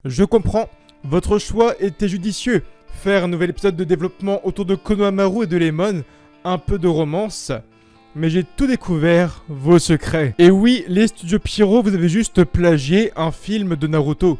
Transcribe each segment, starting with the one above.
Je comprends, votre choix était judicieux. Faire un nouvel épisode de développement autour de Konohamaru et de Lemon, un peu de romance. Mais j'ai tout découvert, vos secrets. Et oui, les studios Pierrot, vous avez juste plagié un film de Naruto.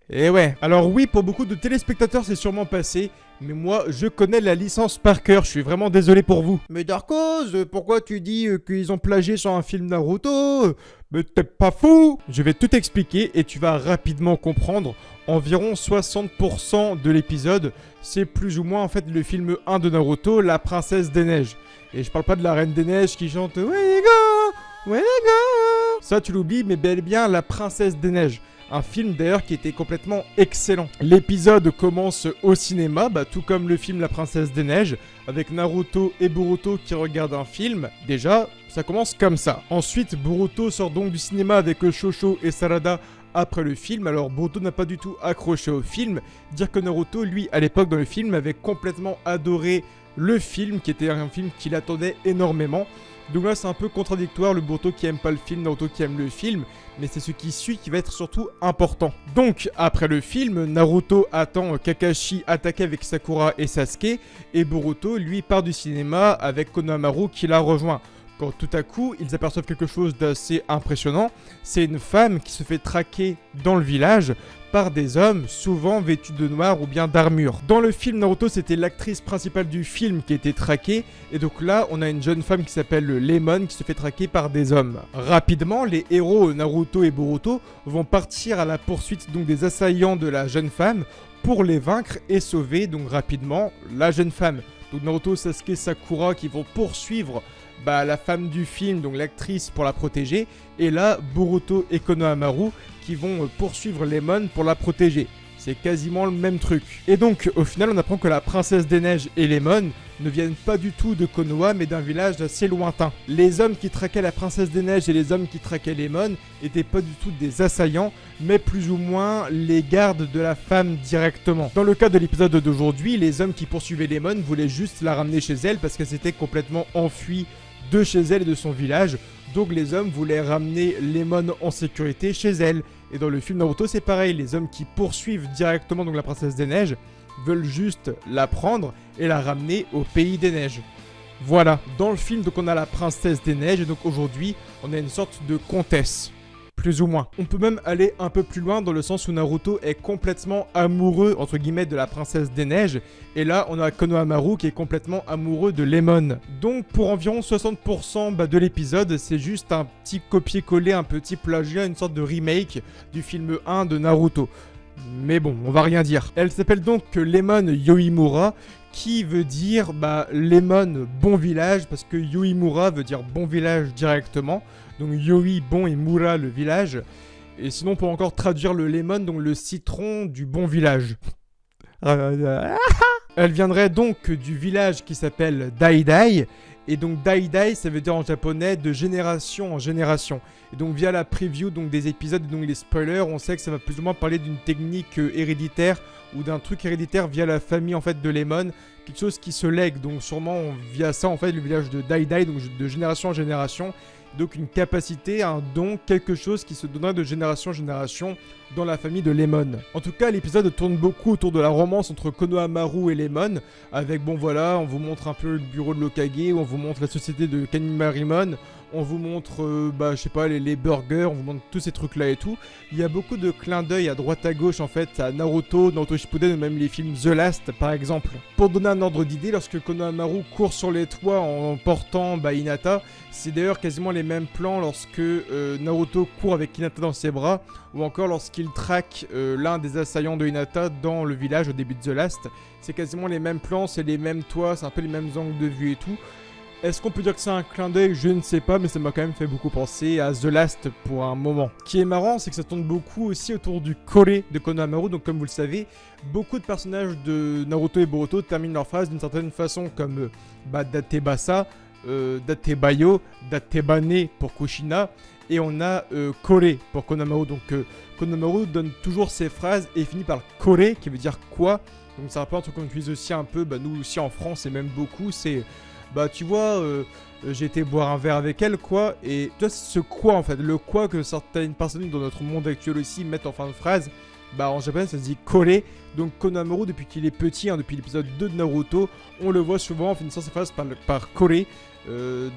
Et ouais, alors oui, pour beaucoup de téléspectateurs c'est sûrement passé, mais moi je connais la licence par cœur, je suis vraiment désolé pour vous. Mais Darkos, pourquoi tu dis qu'ils ont plagié sur un film Naruto? Mais t'es pas fou? Je vais tout expliquer et tu vas rapidement comprendre. Environ 60% de l'épisode, c'est plus ou moins en fait le film 1 de Naruto, La Princesse des Neiges. Et je parle pas de la Reine des Neiges qui chante « Ouais les gars, ouais les gars !» Ça tu l'oublies, mais bel et bien La Princesse des Neiges. Un film d'ailleurs qui était complètement excellent. L'épisode commence au cinéma, tout comme le film La Princesse des Neiges, avec Naruto et Boruto qui regardent un film. Déjà, ça commence comme ça. Ensuite, Boruto sort donc du cinéma avec Shosho et Sarada après le film. Alors Boruto n'a pas du tout accroché au film. Dire que Naruto, lui, à l'époque dans le film, avait complètement adoré le film, qui était un film qu'il attendait énormément. Donc là c'est un peu contradictoire, le Boruto qui aime pas le film, Naruto qui aime le film, mais c'est ce qui suit qui va être surtout important. Donc après le film, Naruto attend Kakashi attaquer avec Sakura et Sasuke, et Boruto lui part du cinéma avec Konohamaru qui la rejoint. Quand tout à coup, ils aperçoivent quelque chose d'assez impressionnant, c'est une femme qui se fait traquer dans le village par des hommes, souvent vêtus de noir ou bien d'armure. Dans le film Naruto, c'était l'actrice principale du film qui était traquée, et donc là, on a une jeune femme qui s'appelle Lemon qui se fait traquer par des hommes. Rapidement, les héros Naruto et Boruto vont partir à la poursuite donc des assaillants de la jeune femme pour les vaincre et sauver donc rapidement la jeune femme. Donc Naruto, Sasuke, Sakura qui vont poursuivre la femme du film, donc l'actrice, pour la protéger, et là Boruto et Konohamaru qui vont poursuivre Lemon pour la protéger. C'est quasiment le même truc. Et donc au final on apprend que la princesse des neiges et Lemon ne viennent pas du tout de Konoha mais d'un village assez lointain. Les hommes qui traquaient la princesse des neiges et les hommes qui traquaient Lemon étaient pas du tout des assaillants, mais plus ou moins les gardes de la femme directement. Dans le cas de l'épisode d'aujourd'hui, les hommes qui poursuivaient Lemon voulaient juste la ramener chez elle parce qu'elle s'était complètement enfuie de chez elle et de son village. Donc les hommes voulaient ramener Lemon en sécurité chez elle. Et dans le film Naruto c'est pareil, les hommes qui poursuivent directement donc la princesse des neiges veulent juste la prendre et la ramener au pays des neiges. Voilà, dans le film donc on a la princesse des neiges et donc aujourd'hui on a une sorte de comtesse. Plus ou moins. On peut même aller un peu plus loin dans le sens où Naruto est complètement amoureux entre guillemets de la princesse des neiges et là on a Konohamaru qui est complètement amoureux de Lemon. Donc pour environ 60% de l'épisode c'est juste un petit copier-coller, un petit plagiat, une sorte de remake du film 1 de Naruto. Mais bon, on va rien dire. Elle s'appelle donc Lemon Yoimura, qui veut dire Lemon bon village, parce que Yoimura veut dire bon village directement. Donc Yoi bon et Mura le village. Et sinon on peut encore traduire le Lemon, donc le citron du bon village. Elle viendrait donc du village qui s'appelle Daidai. Et donc Daidai ça veut dire en japonais de génération en génération. Et donc via la preview donc des épisodes et donc les spoilers, on sait que ça va plus ou moins parler d'une technique héréditaire ou d'un truc héréditaire via la famille en fait de Lemon, quelque chose qui se lègue. Donc sûrement via ça en fait le village de Daidai, donc de génération en génération. Donc une capacité, un don, quelque chose qui se donnera de génération en génération dans la famille de Lemon. En tout cas, l'épisode tourne beaucoup autour de la romance entre Konohamaru et Lemon, avec on vous montre un peu le bureau de l'Hokage, on vous montre la société de Kanemarimon, on vous montre, je sais pas, les burgers, on vous montre tous ces trucs-là et tout. Il y a beaucoup de clins d'œil à droite à gauche, en fait, à Naruto Shippuden, ou même les films The Last, par exemple. Pour donner un ordre d'idée, lorsque Konohamaru court sur les toits en portant Hinata, c'est d'ailleurs quasiment les mêmes plans lorsque Naruto court avec Hinata dans ses bras, ou encore lorsqu'il traque l'un des assaillants de Hinata dans le village au début de The Last. C'est quasiment les mêmes plans, c'est les mêmes toits, c'est un peu les mêmes angles de vue et tout. Est-ce qu'on peut dire que c'est un clin d'œil? Je ne sais pas, mais ça m'a quand même fait beaucoup penser à The Last pour un moment. Ce qui est marrant, c'est que ça tourne beaucoup aussi autour du kore de Konohamaru. Donc comme vous le savez, beaucoup de personnages de Naruto et Boruto terminent leur phrase d'une certaine façon, comme Datebasa, Datebayo, Datebane pour Kushina, et on a kore pour Konohamaru. Donc Konohamaru donne toujours ses phrases et finit par kore qui veut dire quoi. Donc c'est un peu un truc qu'on utilise aussi un peu, nous aussi en France et même beaucoup, c'est tu vois, j'ai été boire un verre avec elle, quoi. Et tu vois, ce quoi, en fait, le quoi que certaines personnes dans notre monde actuel aussi mettent en fin de phrase, Bah en japonais ça se dit Kore. Donc Konohamaru depuis qu'il est petit, hein, depuis l'épisode 2 de Naruto, on le voit souvent en finissant ses phrases par Kore.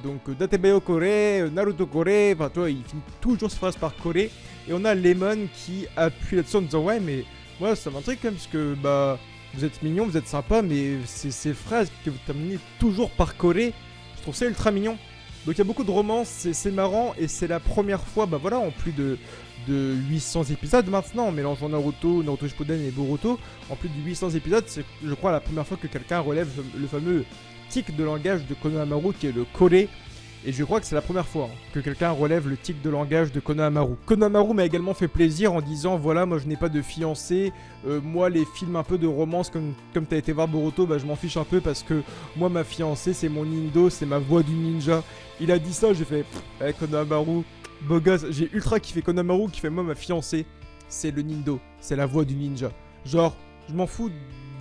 Donc Datebayo Kore, Naruto Kore, enfin toi il finit toujours ses phrases par Kore. Et on a Lemon qui appuie là-dessus en disant ouais mais moi ça m'intrigue quand même parce que bah vous êtes mignon, vous êtes sympa, mais ces phrases que vous terminez toujours par Kore, je trouve ça ultra mignon. Donc il y a beaucoup de romances, c'est marrant et c'est la première fois, bah voilà, en plus de 800 épisodes maintenant, en mélangeant Naruto Shippuden et Boruto, en plus de 800 épisodes, c'est je crois la première fois que quelqu'un relève le fameux tic de langage de Konohamaru qui est le Kore. Et je crois que c'est la première fois que quelqu'un relève le tic de langage de Konohamaru. Konohamaru m'a également fait plaisir en disant voilà, moi je n'ai pas de fiancé, moi les films un peu de romance comme t'as été voir Boruto, bah je m'en fiche un peu parce que moi ma fiancée c'est mon Nindo, c'est ma voix du ninja. Il a dit ça, j'ai fait Konohamaru, beau gosse, j'ai ultra kiffé Konohamaru qui fait moi ma fiancée, c'est le Nindo, c'est la voix du ninja. Genre, je m'en fous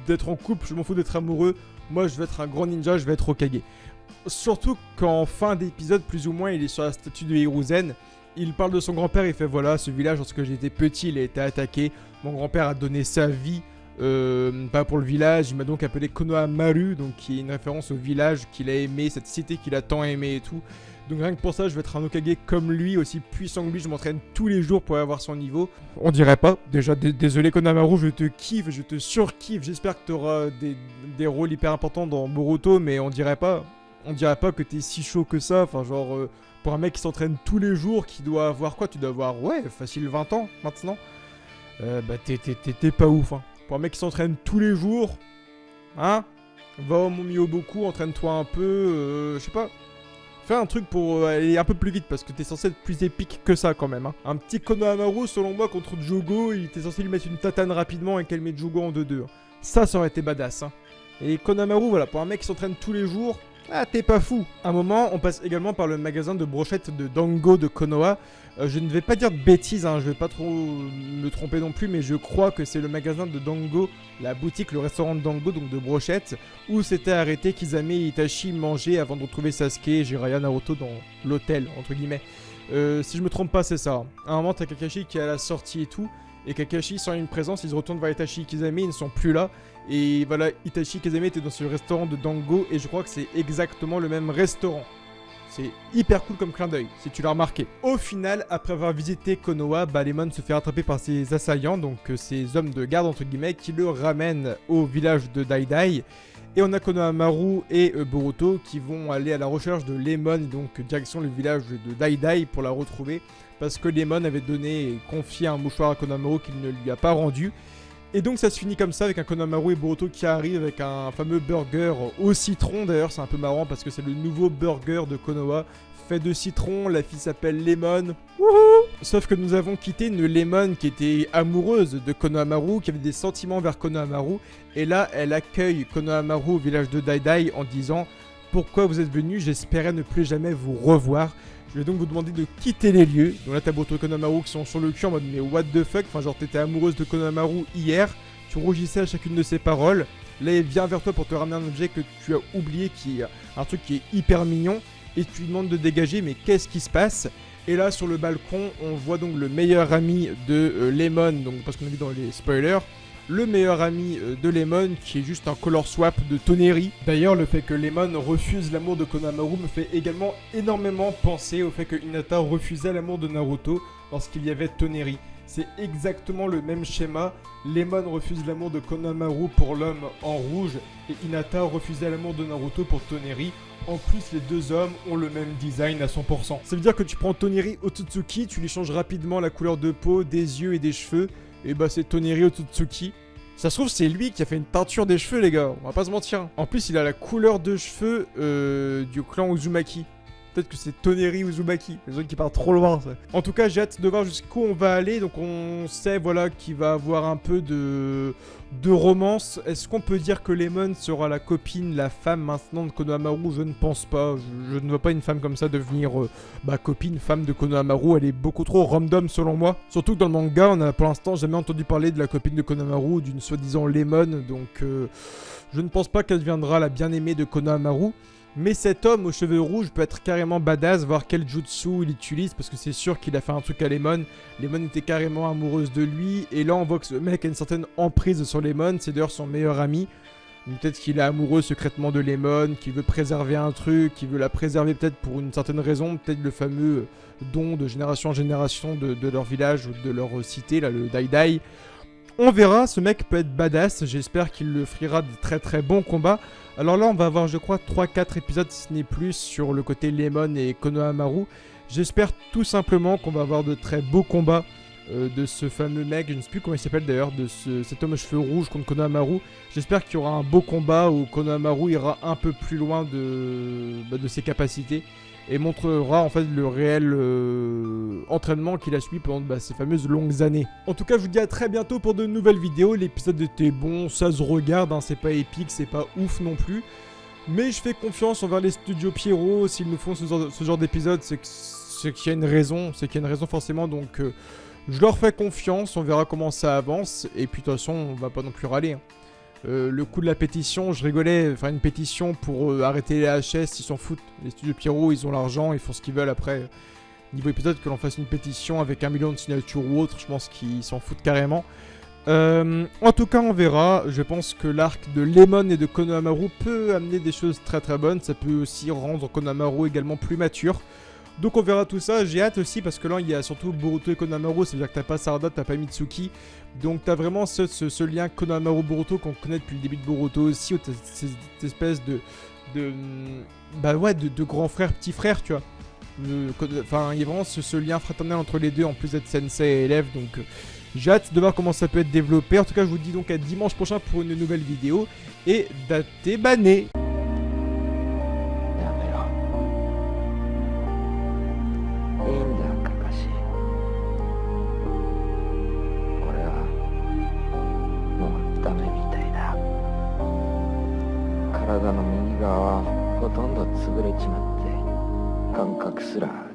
d'être en couple, je m'en fous d'être amoureux, moi je vais être un grand ninja, je vais être Hokage. Surtout qu'en fin d'épisode, plus ou moins, il est sur la statue de Hiruzen. Il parle de son grand-père, il fait voilà, ce village, lorsque j'étais petit, il a été attaqué. Mon grand-père a donné sa vie, pas pour le village. Il m'a donc appelé Konohamaru, donc qui est une référence au village qu'il a aimé, cette cité qu'il a tant aimé et tout. Donc rien que pour ça, je vais être un Hokage comme lui, aussi puissant que lui. Je m'entraîne tous les jours pour avoir son niveau. On dirait pas. Déjà, désolé Konohamaru, je te kiffe, je te surkiffe. J'espère que tu auras des rôles hyper importants dans Boruto, mais on dirait pas. On dirait pas que t'es si chaud que ça, enfin genre pour un mec qui s'entraîne tous les jours, qui doit avoir quoi? Tu dois avoir ouais facile 20 ans maintenant. Bah t'es pas ouf hein. Pour un mec qui s'entraîne tous les jours, hein? Va au Myoboku, entraîne-toi un peu, je sais pas. Fais un truc pour aller un peu plus vite parce que t'es censé être plus épique que ça quand même. Hein. Un petit Konohamaru selon moi contre Jogo, il était censé lui mettre une tatane rapidement et calmer Jogo en 2-2. Ça aurait été badass. Hein. Et Konohamaru, voilà, pour un mec qui s'entraîne tous les jours. Ah, t'es pas fou. À un moment, on passe également par le magasin de brochettes de Dango de Konoha. Je ne vais pas dire de bêtises, hein, je vais pas trop me tromper non plus, mais je crois que c'est le magasin de Dango, la boutique, le restaurant de Dango, donc de brochettes, où s'était arrêté Kisame et Itachi manger avant de retrouver Sasuke, Jiraiya, Naruto dans l'hôtel, entre guillemets. Si je me trompe pas, c'est ça. À un moment, t'as Kakashi qui est à la sortie et tout, et Kakashi sent une présence, ils se retournent vers Itachi et Kisame, ils ne sont plus là. Et voilà, Itachi et Kisame étaient dans ce restaurant de Dango et je crois que c'est exactement le même restaurant. C'est hyper cool comme clin d'œil, si tu l'as remarqué. Au final, après avoir visité Konoha, Lemon se fait rattraper par ses assaillants, donc ces hommes de garde entre guillemets, qui le ramènent au village de Daidai. Et on a Konohamaru et Boruto qui vont aller à la recherche de Lemon, donc direction le village de Daidai pour la retrouver. Parce que Lemon avait donné et confié un mouchoir à Konohamaru qu'il ne lui a pas rendu. Et donc ça se finit comme ça avec un Konohamaru et Boruto qui arrivent avec un fameux burger au citron. D'ailleurs c'est un peu marrant parce que c'est le nouveau burger de Konoha fait de citron, la fille s'appelle Lemon. Wouhou! Sauf que nous avons quitté une Lemon qui était amoureuse de Konohamaru, qui avait des sentiments vers Konohamaru. Et là elle accueille Konohamaru au village de Daidai en disant « Pourquoi vous êtes venu? J'espérais ne plus jamais vous revoir. » Je vais donc vous demander de quitter les lieux. Donc là, t'as Boruto et Konohamaru qui sont sur le cul en mode mais what the fuck. Enfin, genre, t'étais amoureuse de Konohamaru hier. Tu rougissais à chacune de ses paroles. Là, il vient vers toi pour te ramener un objet que tu as oublié, qui est un truc qui est hyper mignon. Et tu lui demandes de dégager, mais qu'est-ce qui se passe? Et là, sur le balcon, on voit donc le meilleur ami de Lemon, donc parce qu'on a vu dans les spoilers. Le meilleur ami de Lemon qui est juste un color swap de Toneri. D'ailleurs, le fait que Lemon refuse l'amour de Konohamaru me fait également énormément penser au fait que Hinata refusait l'amour de Naruto lorsqu'il y avait Toneri. C'est exactement le même schéma. Lemon refuse l'amour de Konohamaru pour l'homme en rouge et Hinata refusait l'amour de Naruto pour Toneri. En plus, les deux hommes ont le même design à 100%. Ça veut dire que tu prends Toneri Otsutsuki, tu lui changes rapidement la couleur de peau, des yeux et des cheveux. Et bah c'est Toneri Otsutsuki. Ça se trouve c'est lui qui a fait une teinture des cheveux les gars, on va pas se mentir. En plus il a la couleur de cheveux du clan Uzumaki. Peut-être que c'est Toneri Uzumaki, les autres qui partent trop loin ça. En tout cas j'ai hâte de voir jusqu'où on va aller. Donc on sait voilà qu'il va avoir un peu de romance. Est-ce qu'on peut dire que Lemon sera la copine, la femme maintenant de Konohamaru? Je ne pense pas. Je ne vois pas une femme comme ça devenir copine, femme de Konohamaru. Elle est beaucoup trop random selon moi. Surtout que dans le manga, on a pour l'instant jamais entendu parler de la copine de Konohamaru, d'une soi-disant Lemon. Donc je ne pense pas qu'elle deviendra la bien-aimée de Konohamaru. Mais cet homme aux cheveux rouges peut être carrément badass, voir quel jutsu il utilise, parce que c'est sûr qu'il a fait un truc à Lemon. Lemon était carrément amoureuse de lui, et là on voit que ce mec a une certaine emprise sur Lemon, c'est d'ailleurs son meilleur ami. Peut-être qu'il est amoureux secrètement de Lemon, qu'il veut préserver un truc, qu'il veut la préserver peut-être pour une certaine raison, peut-être le fameux don de génération en génération de leur village ou de leur cité, là, le Dai Dai. On verra, ce mec peut être badass, j'espère qu'il le offrira de très très bons combats. Alors là, on va avoir, je crois, 3-4 épisodes, si ce n'est plus, sur le côté Lemon et Konohamaru. J'espère tout simplement qu'on va avoir de très beaux combats de ce fameux mec, je ne sais plus comment il s'appelle d'ailleurs, de cet homme aux cheveux rouges contre Konohamaru. J'espère qu'il y aura un beau combat où Konohamaru ira un peu plus loin de ses capacités et montrera en fait le réel entraînement qu'il a suivi pendant ces fameuses longues années. En tout cas, je vous dis à très bientôt pour de nouvelles vidéos. L'épisode était bon, ça se regarde, hein, c'est pas épique, c'est pas ouf non plus. Mais je fais confiance envers les studios Pierrot, s'ils nous font ce genre d'épisode, c'est qu'il y a une raison, forcément, donc je leur fais confiance, on verra comment ça avance, et puis de toute façon, on va pas non plus râler, hein. Le coup de la pétition, je rigolais, faire une pétition pour arrêter les HS, ils s'en foutent. Les studios Pierrot, ils ont l'argent, ils font ce qu'ils veulent après. Niveau épisode, que l'on fasse une pétition avec 1 million de signatures ou autre, je pense qu'ils s'en foutent carrément. En tout cas, on verra. Je pense que l'arc de Lemon et de Konohamaru peut amener des choses très très bonnes. Ça peut aussi rendre Konohamaru également plus mature. Donc on verra tout ça, j'ai hâte aussi parce que là il y a surtout Boruto et Konohamaru, ça veut dire que t'as pas Sarada, t'as pas Mitsuki. Donc t'as vraiment ce lien Konohamaru-Boruto qu'on connaît depuis le début de Boruto aussi, où t'as cette espèce de grand frère, petit frère, tu vois. Enfin, il y a vraiment ce lien fraternel entre les deux, en plus d'être sensei et élève, donc j'ai hâte de voir comment ça peut être développé. En tout cas, je vous dis donc à dimanche prochain pour une nouvelle vidéo, et date bané.体の右側はほとんど潰れちまって感覚すら